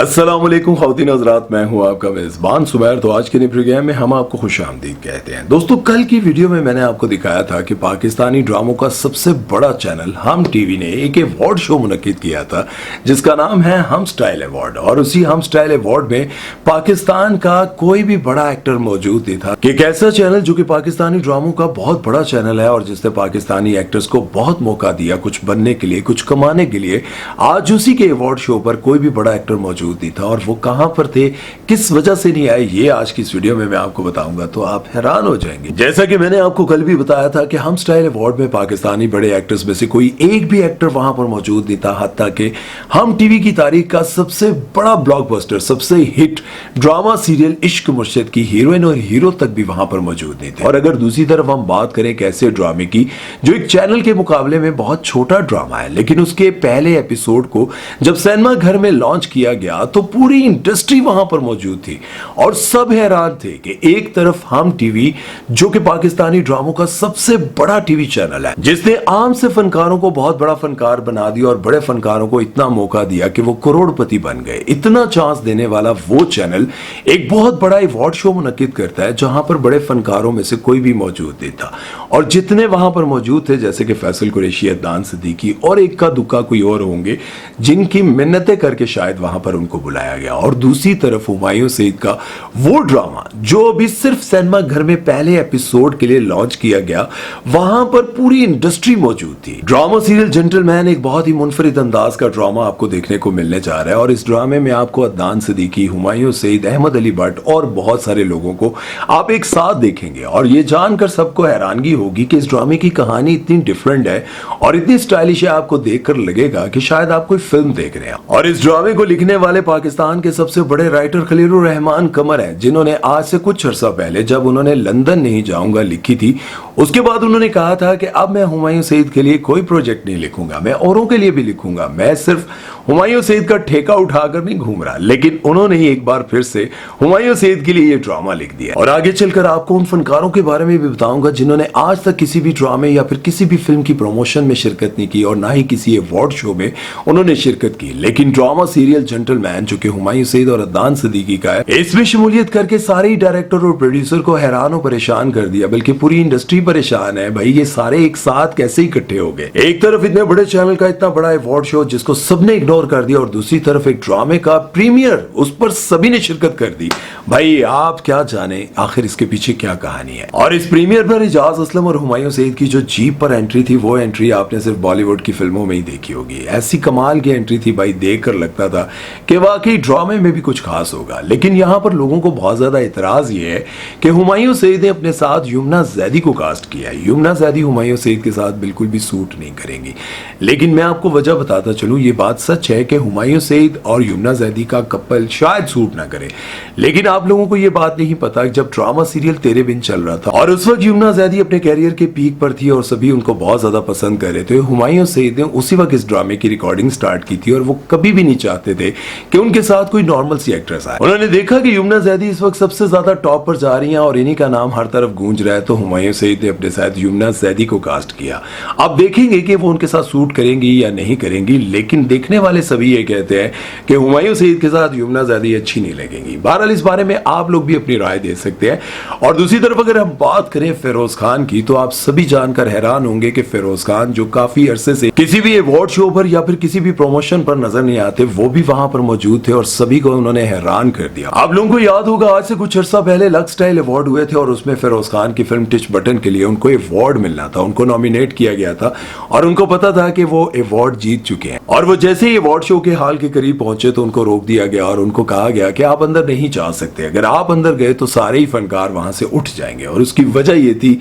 अस्सलामुअलैकुम ख़वातीन हज़रात, मैं हूं आपका मेज़बान सुबैर। तो आज के नए प्रोग्राम में हम आपको खुशामदीद कहते हैं। दोस्तों, कल की वीडियो में मैंने आपको दिखाया था कि पाकिस्तानी ड्रामों का सबसे बड़ा चैनल हम टीवी ने एक अवार्ड शो मुनक्किद किया था जिसका नाम है हम स्टाइल अवार्ड। और उसी हम स्टाइल अवार्ड में पाकिस्तान का कोई भी बड़ा एक्टर मौजूद नहीं था। कि एक ऐसा चैनल जो कि पाकिस्तानी ड्रामों का बहुत बड़ा चैनल है और जिसने पाकिस्तानी एक्टर्स को बहुत मौका दिया कुछ बनने के लिए, कुछ कमाने के लिए, आज उसी के अवार्ड शो पर कोई भी बड़ा एक्टर मौजूद नहीं था। और वो कहां पर थे, किस वजह से नहीं आए, ये आज की इस वीडियो में मैं आपको बताऊंगा तो आप हैरान हो जाएंगे। जैसा कि मैंने आपको कल भी बताया था कि हम स्टाइल अवार्ड में पाकिस्तानी बड़े एक्टर्स में से कोई एक भी एक्टर वहां पर मौजूद नहीं था। हत्ता कि हम टीवी की तारीख का सबसे बड़ा ब्लॉकबस्टर, सबसे हिट ड्रामा सीरियल इश्क मुर्शिद की हीरोइन और हीरो तक भी वहां पर मौजूद नहीं थे। और अगर दूसरी तरफ हम बात करें एक ऐसे ड्रामे की जो एक चैनल के मुकाबले में बहुत छोटा ड्रामा है, लेकिन उसके पहले एपिसोड को जब सिनेमा घर में लॉन्च किया गया तो पूरी इंडस्ट्री वहां पर मौजूद थी और सब हैरान थे कि एक तरफ हम टीवी जो कि पाकिस्तानी ड्रामों का सबसे बड़ा टीवी चैनल है, जिसने आम से फनकारों को बहुत बड़ा फनकार बना दिया और बड़े फनकारों को इतना मौका दिया कि वो करोड़पति बन गए। इतना चांस देने वाला वो चैनल एक बहुत बड़ा अवार्ड शो मुनक्किद करता है जहां पर बड़े फनकारों में से कोई भी मौजूद नहीं था। और जितने वहां पर मौजूद थे, जैसे कि फैसल कुरैशी, अदनान सिद्दीकी और एक का दुक्का कोई और होंगे जिनकी मिन्नतें करके शायद वहां पर उनको बुलाया गया। और दूसरी तरफ हुमायूं सईद का वो ड्रामा जो अभी सिर्फ सिनेमा घर में पहले एपिसोड के लिए लॉन्च किया गया, वहां पर पूरी इंडस्ट्री मौजूद थी। ड्रामा सीरियल जेंटलमैन एक बहुत ही मुनफरिद अंदाज का ड्रामा आपको देखने को मिलने जा रहा है और इस ड्रामे में आपको अदनान सिद्दीकी, हुमायूं सईद, अहमद अली भट्ट और बहुत सारे लोगों को आप एक साथ देखेंगे। और ये जानकर सबको हैरानगी होगी कि इस ड्रामे की कहानी इतनी डिफरेंट है और इतनी स्टाइलिश है, आपको देखकर लगेगा कि शायद आप कोई फिल्म देख रहे हैं। और इस ड्रामे को लिखने वाले पाकिस्तान के सबसे बड़े राइटर खलीलुर रहमान कमर हैं, जिन्होंने आज से कुछ अर्सा पहले जब उन्होंने लंदन नहीं जाऊंगा लिखी थी, उसके बाद उन्होंने कहा था कि अब मैं हुमायूं सईद के लिए कोई प्रोजेक्ट नहीं लिखूंगा, मैं औरों के लिए भी लिखूंगा, मैं सिर्फ हुमायूं सईद का ठेका उठाकर नहीं घूम रहा। लेकिन उन्होंने ही एक बार फिर से हुमायूं सईद के लिए ये ड्रामा लिख दिया। और आगे चलकर आपको उन फनकारों के बारे में भी बताऊंगा जिन्होंने आज तक किसी भी ड्रामे या फिर किसी भी फिल्म की प्रमोशन में शिरकत नहीं की और ना ही किसी अवार्ड शो में उन्होंने शिरकत की, लेकिन ड्रामा सीरियल जेंटलमैन जो कि हुमायूं सईद और अदनान सिद्दीकी का है, इसमें शमूलियत करके सारे ही डायरेक्टर और प्रोड्यूसर को हैरान और परेशान कर दिया, बल्कि पूरी इंडस्ट्री परेशान है। भाई, ये सारे एक साथ कैसे इकट्ठे हो गए? एक तरफ इतने बड़े चैनल का इतना बड़ा अवार्ड शो जिसको सबने इग्नोर कर दिया और दूसरी तरफ एक ड्रामे का प्रीमियर, उस पर सभी ने शिरकत कर दी। भाई, आप क्या जाने आखिर इसके पीछे क्या कहानी है। और इस प्रीमियर पर इजाज असलम और हुमायूं सईद की जो जीप पर एंट्री थी, वो एंट्री आपने सिर्फ बॉलीवुड की फिल्मों में ही देखी होगी। ऐसी कमाल की एंट्री थी भाई, देखकर लगता था कि वाकई ड्रामे में भी कुछ खास होगा। लेकिन यहां पर लोगों को बहुत ज्यादा इतराज ये है कि हुमायूं सईद ने अपने साथ युमना जैदी को कास्ट किया है। युमना जैदी हुमायूं सईद के साथ बिल्कुल भी सूट नहीं करेंगी। लेकिन मैं आपको वजह बताता चलूं, ये बात सच है कि हुमायूं सईद और युमना जैदी का कपल शायद सूट ना करे, लेकिन आप लोगों को ये बात नहीं पता जब ड्रामा सीरियल तेरे बिन चल रहा था और उस वक्त युमना जैदी अपने कैरियर के पीक पर थी और सभी उनको बहुत ज्यादा पसंद कर रहे थे, हुमायूं सईद ने उसी वक्त इस ड्रामे की रिकॉर्डिंग स्टार्ट की थी और वो कभी भी नहीं चाहते थे कि उनके साथ कोई नॉर्मल सी एक्ट्रेस आए। उन्होंने देखा कि युमना जैदी इस वक्त सबसे ज्यादा टॉप पर जा रही हैं और इन्हीं का नाम हर तरफ गूंज रहा है, तो हुमायूं सईद ने अपने साथ युमना जैदी को कास्ट किया। अब देखेंगे कि वो उनके साथ सूट करेंगी या नहीं करेंगी, लेकिन देखने वाले सभी ये कहते हैं कि हुमायूं सईद के साथ युमना जैदी अच्छी नहीं लगेंगी। बहरहाल इस बारे में आप लोग भी अपनी राय दे सकते हैं। और दूसरी तरफ अगर हम बात करें फिरोज खान की, तो आप सभी जानकर हैरान होंगे कि फिरोज खान जो काफी अरसे से किसी भी अवार्ड शो पर या फिर किसी भी प्रमोशन पर नजर नहीं आते, वो भी वहां पर मौजूद थे और सभी को उन्होंने हैरान कर दिया। आप लोगों को याद होगा आज से कुछ अर्सा पहले लक्स स्टाइल अवार्ड हुए थे और उसमें फिरोज खान की फिल्म टिच बटन के लिए उनको अवार्ड मिलना था, उनको नॉमिनेट किया गया था और उनको पता था कि वो अवार्ड जीत चुके हैं। और वो जैसे ही अवार्ड शो के हाल के करीब पहुंचे तो उनको रोक दिया गया और उनको कहा गया कि आप अंदर नहीं जा सकते, अगर आप अंदर गए तो सारे ही फनकार वहां से उठ जाएंगे। और उसकी वजह यह थी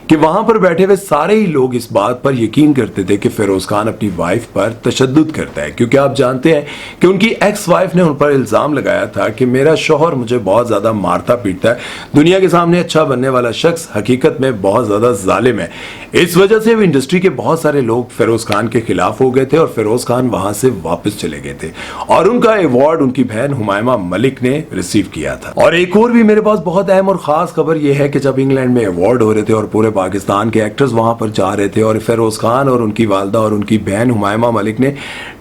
कि वहां पर बैठे हुए सारे ही लोग इस बात पर यकीन करते थे कि फिरोज खान अपनी वाइफ पर तशद्दुद करता है, क्योंकि आप जानते हैं कि उनकी एक्स वाइफ ने उन पर इल्जाम लगाया था कि मेरा शौहर मुझे बहुत ज्यादा मारता पीटता है, दुनिया के सामने अच्छा बनने वाला शख्स हकीकत में बहुत ज्यादा जालिम है। इस वजह से इंडस्ट्री के बहुत सारे लोग फिरोज खान के खिलाफ हो गए थे और फिरोज खान वहां से वापस चले गए थे और उनका अवार्ड उनकी बहन हुमायमा मलिक ने रिसीव किया था। और एक और भी मेरे पास बहुत अहम और खास खबर यह है कि जब इंग्लैंड में अवार्ड हो रहे थे और पूरे पाकिस्तान के एक्टर्स वहां पर जा रहे थे और फिरोज खान और उनकी वालदा और उनकी बहन हुमायमा मलिक ने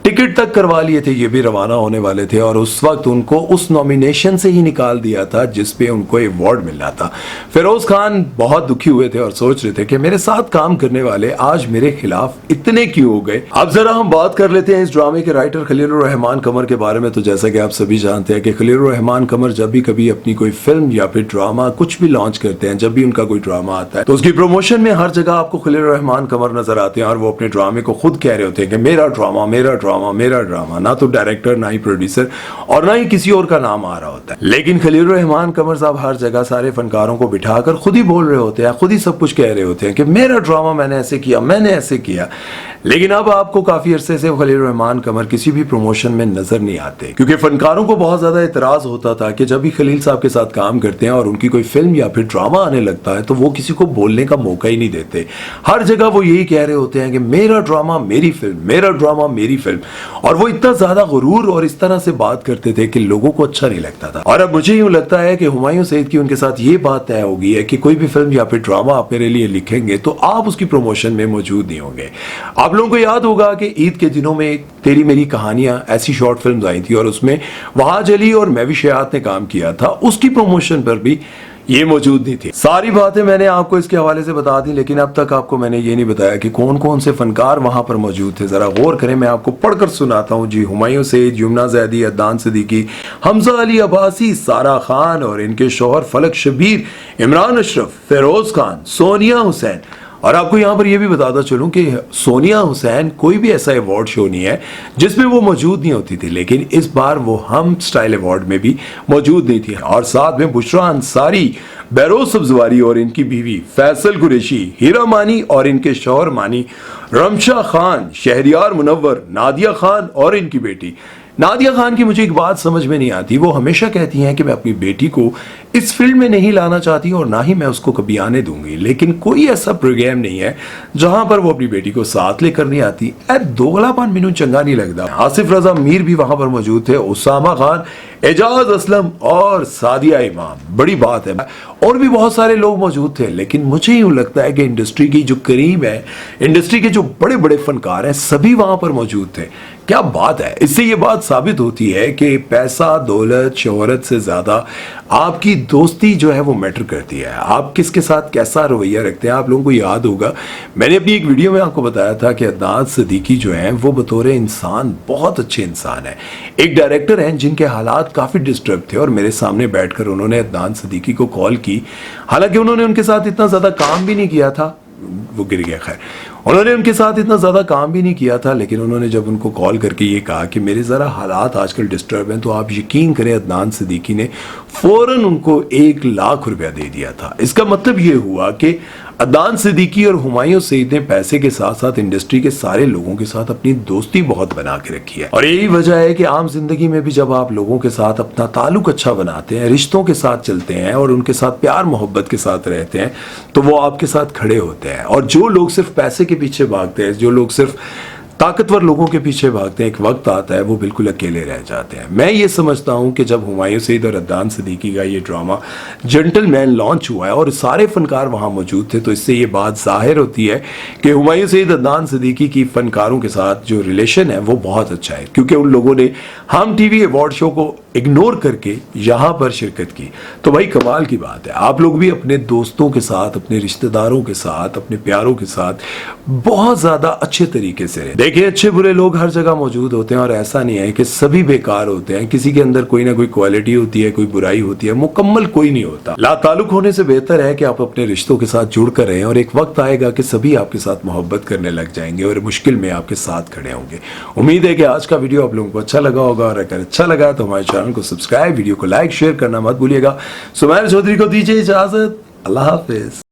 टिकट तक करवा लिए थे, ये भी रवाना होने वाले थे और उस वक्त उनको उस नॉमिनेशन से ही निकाल दिया था जिस पे उनको अवार्ड मिलना था। फिरोज खान बहुत दुखी हुए थे और सोच रहे थे कि मेरे साथ काम करने वाले आज मेरे खिलाफ इतने क्यों हो गए। अब जरा हम बात कर लेते हैं इस ड्रामे के राइटर खलीलुर रहमान कमर के बारे में। तो जैसा कि आप सभी जानते हैं कि खलीलुर रहमान कमर जब भी कभी अपनी कोई फिल्म या फिर ड्रामा कुछ भी लॉन्च करते हैं, जब भी उनका कोई ड्रामा आता है तो उसकी प्रमोशन में हर जगह आपको खलीलुर रहमान कमर नजर आते हैं और वो अपने ड्रामे को खुद कह रहे होते हैं कि मेरा ड्रामा मेरा ड्रामा मेरा ड्रामा। ना तो डायरेक्टर, ना ही प्रोड्यूसर और ना ही किसी और का नाम आ रहा होता है, लेकिन खलीलुर रहमान कमर साहब हर जगह सारे फनकारों को बिठाकर खुद ही बोल रहे होते हैं, खुद ही सब कुछ कह रहे होते हैं कि मेरा ड्रामा मैंने ऐसे किया, मैंने ऐसे किया। लेकिन अब आपको काफी अरसे से खलीलुर रहमान कमर किसी भी प्रमोशन में नजर नहीं आते, क्योंकि फनकारों को बहुत ज्यादा इतराज होता था कि जब भी खलील साहब के साथ काम करते हैं और उनकी कोई फिल्म या फिर ड्रामा आने लगता है तो वो किसी को बोलने का मौका ही नहीं देते। हर जगह वो यही कह रहे होते हैं कि मेरा ड्रामा मेरी फिल्म, मेरा ड्रामा मेरी फिल्म। और वो इतना ज्यादा गुरूर और इस तरह से बात करते थे कि लोगों को अच्छा नहीं लगता था। और अब मुझे यूं लगता है कि हुमायूं सईद की उनके साथ ये बात तय हो गई है कि कोई भी फिल्म या फिर ड्रामा आप मेरे लिए लिखेंगे तो आप उसकी प्रमोशन में मौजूद नहीं होंगे। आप लोगों को याद होगा कि ईद के दिनों में तेरी मेरी कहानियां ऐसी शॉर्ट फिल्म आई थी और उसमें वहाज अली और महवी शयात ने काम किया था, उसकी प्रमोशन पर भी ये मौजूद नहीं थी। सारी बातें मैंने आपको इसके हवाले से बता दी, लेकिन अब तक आपको मैंने ये नहीं बताया कि कौन कौन से फनकार वहां पर मौजूद थे। जरा गौर करें, मैं आपको पढ़कर सुनाता हूं जी। हुमायूं सईद, यमुना जैदी, अदनान सिद्दीकी, हमजा अली अब्बासी, सारा खान और इनके शौहर फलक शबीर, इमरान अशरफ, फिरोज खान, सोनिया हुसैन। और आपको यहां पर यह भी बताता चलूं कि सोनिया हुसैन कोई भी ऐसा अवार्ड शो नहीं है जिसमें वो मौजूद नहीं होती थी, लेकिन इस बार वो हम स्टाइल अवार्ड में भी मौजूद नहीं थी। और साथ में बुशरा अंसारी, बैरोज सब्जवारी और इनकी बीवी, फैसल कुरैशी, हीरा मानी और इनके शौहर मानी, रमशा खान, शहरियार मुनव्वर, नादिया खान और इनकी बेटी। नादिया खान की मुझे एक बात समझ में नहीं आती, वो हमेशा कहती हैं कि मैं अपनी बेटी को इस फील्ड में नहीं लाना चाहती और ना ही मैं उसको कभी आने दूंगी, लेकिन कोई ऐसा प्रोग्राम नहीं है जहां पर वो अपनी बेटी को साथ लेकर नहीं आती। दोगलापन मैनू चंगा नहीं लगता। आसिफ रजा मीर भी वहां पर मौजूद थे, उसामा खान, एजाज असलम और सादिया इमाम। बड़ी बात है, और भी बहुत सारे लोग मौजूद थे, लेकिन मुझे यूं लगता है कि इंडस्ट्री की जो करीब है, इंडस्ट्री के जो बड़े बड़े फनकार हैं, सभी वहां पर मौजूद थे। क्या बात है। इससे ये बात साबित होती है कि पैसा, दौलत, शोहरत से ज्यादा आपकी दोस्ती जो है वो मैटर करती है। आप किसके साथ कैसा रवैया रखते हैं। आप लोगों को याद होगा, मैंने अपनी एक वीडियो में आपको बताया था कि अदनान सिद्दीकी जो है वो बतौर इंसान बहुत अच्छे इंसान है। एक डायरेक्टर हैं जिनके हालात काफी डिस्टर्ब थे और मेरे सामने बैठकर उन्होंने अदनान सिद्दीकी को कॉल की। हालांकि उन्होंने उनके साथ इतना ज्यादा काम भी नहीं किया था, वो गिर गया। खैर, उन्होंने उनके साथ इतना ज्यादा काम भी नहीं किया था, लेकिन उन्होंने जब उनको कॉल करके ये कहा कि मेरे जरा हालात आजकल डिस्टर्ब हैं, तो आप यकीन करें अदनान सिद्दीकी ने फौरन उनको 1 लाख रुपया दे दिया था। इसका मतलब ये हुआ कि अदनान सिद्दीकी और हुमायूं सईद ने पैसे के साथ साथ इंडस्ट्री के सारे लोगों के साथ अपनी दोस्ती बहुत बना के रखी है। और यही वजह है कि आम जिंदगी में भी जब आप लोगों के साथ अपना ताल्लुक अच्छा बनाते हैं, रिश्तों के साथ चलते हैं और उनके साथ प्यार मोहब्बत के साथ रहते हैं, तो वो आपके साथ खड़े होते हैं। और जो लोग सिर्फ पैसे के पीछे भागते हैं, जो लोग सिर्फ ताकतवर लोगों के पीछे भागते हैं, एक वक्त आता है वो बिल्कुल अकेले रह जाते हैं। मैं ये समझता हूं कि जब हुमायूं सईद और अदनान सिद्दीकी का ये ड्रामा जेंटलमैन लॉन्च हुआ है और सारे फनकार वहां मौजूद थे, तो इससे ये बात जाहिर होती है कि हुमायूं सईद, अदनान सिद्दीकी की फनकारों के साथ जो रिलेशन है वो बहुत अच्छा है, क्योंकि उन लोगों ने हम टीवी अवार्ड शो को इग्नोर करके यहां पर शिरकत की। तो भाई कमाल की बात है। आप लोग भी अपने दोस्तों के साथ, अपने रिश्तेदारों के साथ, अपने प्यारों के साथ बहुत ज्यादा अच्छे तरीके से रहें। देखिए, अच्छे बुरे लोग हर जगह मौजूद होते हैं और ऐसा नहीं है कि सभी बेकार होते हैं। किसी के अंदर कोई ना कोई क्वालिटी होती है, कोई बुराई होती है, मुकम्मल कोई नहीं होता। लाताल्लुक होने से बेहतर है कि आप अपने रिश्तों के साथ जुड़ कर रहें और एक वक्त आएगा कि सभी आपके साथ मोहब्बत करने लग जाएंगे और मुश्किल में आपके साथ खड़े होंगे। उम्मीद है कि आज का वीडियो आप लोगों को अच्छा लगा होगा, और अगर अच्छा लगा तो हमारे चैनल को सब्सक्राइब, वीडियो को लाइक, शेयर करना मत भूलिएगा। सुमैर चौधरी को दीजिए इजाजत। अल्लाह हाफिज।